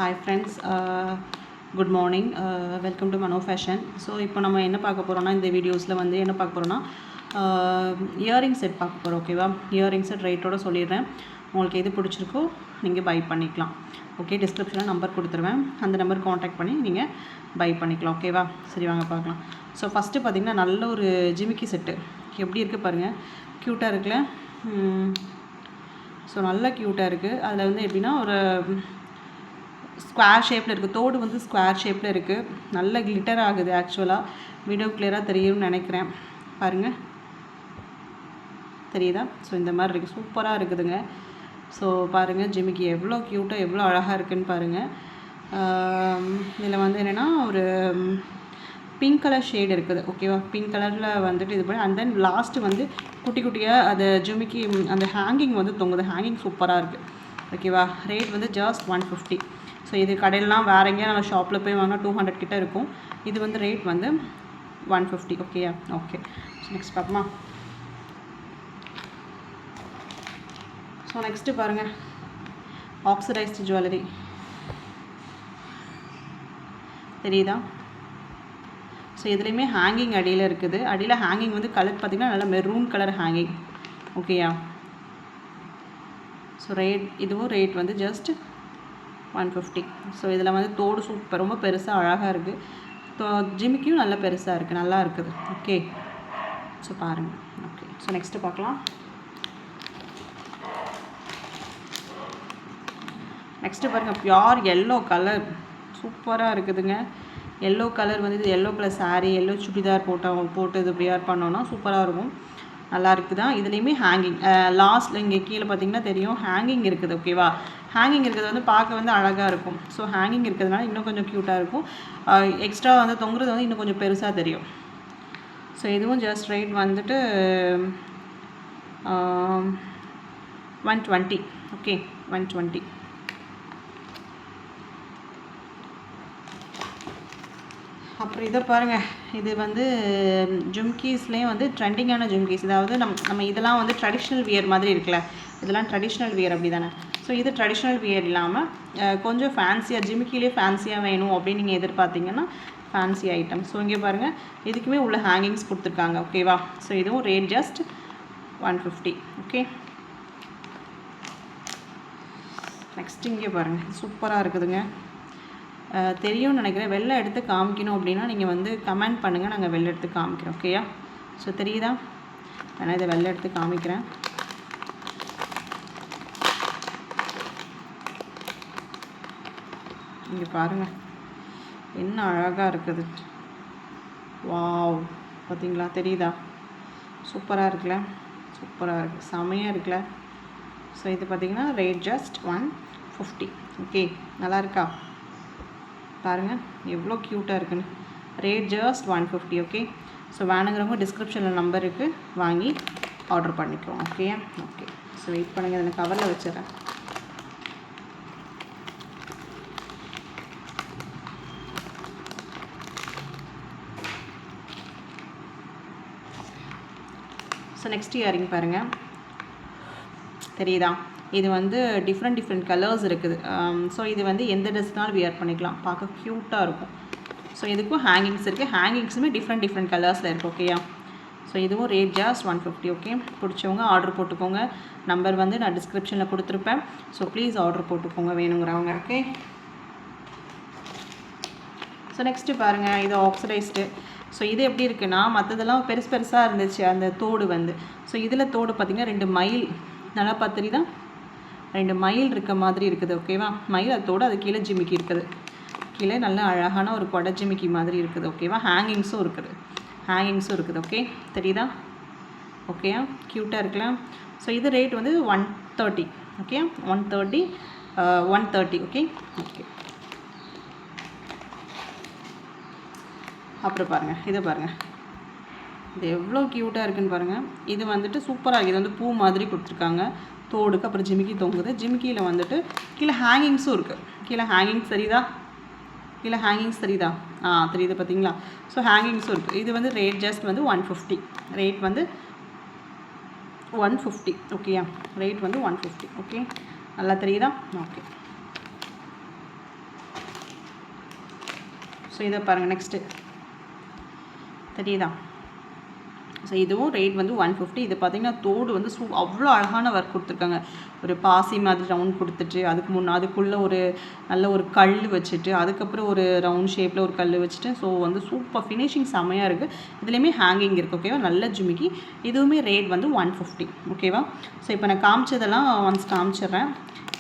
Hi friends, good morning, welcome to Mano Fashion. So இப்போ நம்ம என்ன பார்க்க போகிறோம்னா இந்த வீடியோஸில் வந்து என்ன பார்க்க போகிறோம்னா இயரிங் செட் பார்க்க போகிறோம். ஓகேவா? இயரிங் செட் ரேட்டோட சொல்லிடுறேன். உங்களுக்கு எது பிடிச்சிருக்கோ நீங்கள் பை பண்ணிக்கலாம். ஓகே, டிஸ்கிரிப்ஷனில் நம்பர் கொடுத்துருவேன். அந்த நம்பர் காண்டாக்ட் பண்ணி நீங்கள் பை பண்ணிக்கலாம். ஓகேவா? சரி, வாங்க பார்க்கலாம். ஸோ ஃபஸ்ட்டு பார்த்திங்கன்னா நல்ல ஒரு ஜிமிக்கி செட்டு எப்படி இருக்குது பாருங்கள். க்யூட்டாக இருக்குல்ல? ஸோ நல்லா க்யூட்டாக இருக்குது. அதில் வந்து எப்படின்னா ஒரு ஸ்கொயர் ஷேப்பில் இருக்குது. தோடு வந்து ஸ்கொயர் ஷேப்பில் இருக்குது. நல்ல கிளிட்டர் ஆகுது. ஆக்சுவலாக வீடியோ கிளியராக தெரியும்னு நினைக்கிறேன். பாருங்கள், தெரியுதா? ஸோ இந்த மாதிரி இருக்குது. சூப்பராக இருக்குதுங்க. ஸோ பாருங்கள், ஜிமிக்கி எவ்வளோ க்யூட்டாக எவ்வளோ அழகாக இருக்குதுன்னு பாருங்கள். இதில் வந்து என்னென்னா ஒரு பிங்க் கலர் ஷேட் இருக்குது. ஓகேவா? பிங்க் கலரில் வந்துட்டு இது பண்ணி அண்ட் தென் லாஸ்ட்டு வந்து குட்டி குட்டியாக அது ஜிமிக்கி அந்த ஹேங்கிங் வந்து தொங்குது. ஹேங்கிங் சூப்பராக இருக்குது. ஓகேவா? ரேட் வந்து ஜஸ்ட் 150. ஸோ இது கடையிலலாம் வேறு எங்கேயா நம்ம ஷாப்பில் போய் வாங்கினா 200 கிட்டே இருக்கும். இது வந்து ரேட் வந்து 150. ஓகேயா? ஓகே, ஸோ நெக்ஸ்ட் பார்ப்போமா? ஸோ நெக்ஸ்ட்டு பாருங்கள், ஆக்சிடைஸ்டு ஜுவல்லரி தெரியுதா? ஸோ இதுலேயுமே ஹேங்கிங் அடியில் இருக்குது. அடியில் ஹேங்கிங் வந்து கலர் பார்த்திங்கன்னா நல்லா மெரூன் கலர் ஹேங்கிங். ஓகேயா? ஸோ ரேட் இதுவும் ரேட் வந்து ஜஸ்ட் 150. ஸோ இதில் வந்து தோடு சூப்பர் ரொம்ப பெருசாக அழகாக இருக்குது. ஜிமிக்கியும் நல்லா பெருசாக இருக்குது, நல்லா இருக்குது. ஓகே, ஸோ பாருங்கள். ஓகே, ஸோ நெக்ஸ்ட்டு பார்க்கலாம். நெக்ஸ்ட்டு பாருங்கள், பியூர் எல்லோ கலர் சூப்பராக இருக்குதுங்க. எல்லோ கலர் வந்து இது yellow colour sari, yellow churidar போட்டு இது வியர் பண்ணோன்னா சூப்பராக இருக்கும். நல்லா இருக்குதா? இதுலேயுமே ஹேங்கிங் லாஸ்ட்டில் இங்கே கீழே பார்த்தீங்கன்னா தெரியும் ஹேங்கிங் இருக்குது. ஓகேவா? ஹேங்கிங் இருக்கிறது வந்து பார்க்க வந்து அழகாக இருக்கும். ஸோ ஹேங்கிங் இருக்கிறதுனால இன்னும் கொஞ்சம் க்யூட்டாக இருக்கும். எக்ஸ்ட்ரா வந்து தொங்குறது வந்து இன்னும் கொஞ்சம் பெருசாக தெரியும். ஸோ இதுவும் ஜஸ்ட் ரேட் வந்துட்டு 120. ஓகே, 120. அப்புறம் இதை பாருங்கள், இது வந்து ஜும்கீஸ்லேயும் வந்து ட்ரெண்டிங்கான ஜும்கீஸ். அதாவது நம்ம இதெல்லாம் வந்து ட்ரெடிஷ்னல் வியர் மாதிரி இருக்குல்ல, இதெல்லாம் ட்ரெடிஷ்னல் வியர் அப்படி தானே. ஸோ இது ட்ரெடிஷ்னல் வியர் இல்லாமல் கொஞ்சம் ஃபேன்சியாக ஜிமிக்கிலே ஃபேன்சியாக வேணும் அப்படின்னு நீங்கள் எதிர்பார்த்தீங்கன்னா ஃபேன்சி ஐட்டம். ஸோ இங்கே பாருங்கள், இதுக்குமே உள்ள ஹேங்கிங்ஸ் கொடுத்துருக்காங்க. ஓகேவா? ஸோ இதுவும் ரேட் ஜஸ்ட் 150. ஓகே, நெக்ஸ்ட் இங்கே பாருங்கள், சூப்பராக இருக்குதுங்க. தெரியும்னு நினைக்கிறேன். வெளில எடுத்து காமிக்கணும் அப்படின்னா நீங்கள் வந்து கமெண்ட் பண்ணுங்கள், நாங்கள் வெளில எடுத்து காமிக்கிறோம். ஓகேயா? ஸோ தெரியுதா? வேணால் இதை வெளில எடுத்து காமிக்கிறேன். இங்கே பாருங்கள், என்ன அழகாக இருக்குது. வாவ், பார்த்தீங்களா? தெரியுதா? சூப்பராக இருக்குல்ல? சூப்பராக இருக்குது, செமையாக இருக்குல்ல? ஸோ இது பார்த்திங்கன்னா ரேட் ஜஸ்ட் 150. ஓகே, நல்லா இருக்கா? பாருங்கள் எவ்வளோ க்யூட்டாக இருக்குன்னு. Rate just 150. ஓகே, ஸோ வேணுங்கிறவங்க டிஸ்கிரிப்ஷனில் நம்பர் இருக்குது, வாங்கி ஆர்டர் பண்ணிக்குவோம். Okay, okay. ஸோ வெயிட் பண்ணுங்கள், அதை கவரில் வச்சிடறேன். ஸோ நெக்ஸ்ட் இயரிங் பாருங்கள், தெரியுதா? இது வந்து டிஃப்ரெண்ட் கலர்ஸ் இருக்குது. ஸோ இது வந்து எந்த ட்ரெஸ்னாலும் வியர் பண்ணிக்கலாம், பார்க்க க்யூட்டாக இருக்கும். ஸோ இதுக்கும் ஹேங்கிங்ஸ் இருக்குது. ஹேங்கிங்ஸுமே டிஃப்ரெண்ட் கலர்ஸில் இருக்குது. ஓகேயா? ஸோ இதுவும் ரேட் ஜஸ்ட் 150. ஓகே, பிடிச்சவங்க ஆர்டர் போட்டுக்கோங்க. நம்பர் வந்து நான் டிஸ்கிரிப்ஷனில் கொடுத்துருப்பேன். ஸோ ப்ளீஸ் ஆர்டர் போட்டுக்கோங்க வேணுங்கிறவங்க. ஓகே, ஸோ நெக்ஸ்ட்டு பாருங்கள், இது ஆக்சிடைஸ்டு. ஸோ இது எப்படி இருக்குன்னா, மற்றதெல்லாம் பெருசாக இருந்துச்சு அந்த தோடு வந்து. ஸோ இதில் தோடு பார்த்திங்கன்னா 2 மயில் நல்லா பார்த்துதான் 2 மயில் இருக்க மாதிரி இருக்குது. ஓகேவா? மயில் அதோடு அது கீழே ஜிமிக்கி இருக்குது. கீழே நல்லா அழகான ஒரு கொடை ஜிமிக்கி மாதிரி இருக்குது. ஓகேவா? ஹேங்கிங்ஸும் இருக்குது. ஓகே, தெரியுதா? ஓகேயா? க்யூட்டாக இருக்கலாம். ஸோ இது ரேட் வந்து 130. ஓகே, 130. Okay, okay. அப்புறம் பாருங்கள், இதை பாருங்கள், இது எவ்வளோ க்யூட்டாக இருக்குன்னு பாருங்கள். இது வந்துட்டு சூப்பராக இருக்குது. இது வந்து பூ மாதிரி கொடுத்துருக்காங்க தோடுக்கு. அப்புறம் ஜிமிக்கி தொங்குது. ஜிமிக்கியில் வந்துட்டு கீழே ஹேங்கிங்ஸும் இருக்குது. கீழே ஹேங்கிங்ஸ் தெரியுதா? தெரியுது பார்த்தீங்களா? ஸோ ஹேங்கிங்ஸும் இருக்குது. இது வந்து ரேட் ஜஸ்ட் வந்து 150. ரேட் வந்து 150. ஓகேயா? ரேட் வந்து 150. ஓகே, நல்லா தெரியுதா? ஓகே. ஸோ இதை பாருங்கள் நெக்ஸ்ட்டு தெரியுதா. ஸோ இதுவும் ரேட் வந்து 150. இது பார்த்திங்கன்னா தோடு வந்து அவ்வளோ அழகான ஒர்க் கொடுத்துருக்காங்க. ஒரு பாசி மாதிரி ரவுண்ட் கொடுத்துட்டு அதுக்குள்ளே ஒரு நல்ல ஒரு கல் வச்சுட்டு அதுக்கப்புறம் ஒரு ரவுண்ட் ஷேப்பில் ஒரு கல் வச்சுட்டு ஸோ வந்து சூப்பர் ஃபினிஷிங் செம்மையாக இருக்குது. இதுலேயுமே ஹேங்கிங் இருக்குது. ஓகேவா, நல்ல ஜிமிக்கி. இதுவுமே ரேட் வந்து 150. ஓகேவா. ஸோ இப்போ நான் காமிச்சதெல்லாம் ஒன்ஸ் காமிச்சிடுறேன்.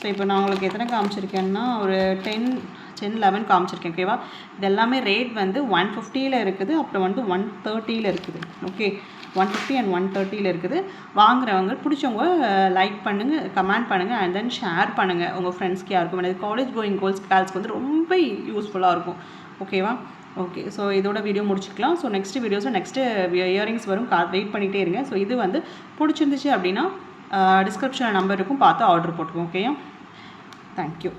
ஸோ இப்போ நான் உங்களுக்கு எத்தனை காமிச்சிருக்கேன்னா ஒரு 10-11 காமிச்சிருக்கேன். ஓகேவா. இது எல்லாமே ரேட் வந்து 150ல் இருக்குது, அப்புறம் வந்து 130ல் இருக்குது. ஓகே, 150 அண்ட் 130ல் இருக்குது. வாங்குறவங்க பிடிச்சவங்க லைக் பண்ணுங்கள், கமெண்ட் பண்ணுங்கள், அண்ட் தென் ஷேர் பண்ணுங்கள் உங்கள் ஃப்ரெண்ட்ஸ்க்கு யாருக்கும். எனக்கு காலேஜ் கோயிங் கேர்ள்ஸ்க்கு வந்து ரொம்ப யூஸ்ஃபுல்லாக இருக்கும். ஓகேவா. ஓகே, ஸோ இதோட வீடியோ முடிச்சுக்கலாம். ஸோ நெக்ஸ்ட்டு வீடியோஸில் நெக்ஸ்ட்டு இயரிங்ஸ் வரும், வெயிட் பண்ணிகிட்டே இருங்க. ஸோ இது வந்து பிடிச்சிருந்துச்சு அப்படின்னா டிஸ்கிரிப்ஷனில் நம்பர் இருக்கும், பார்த்து ஆர்டர் போட்டுக்கோங்க. ஓகேயா. தேங்க்யூ.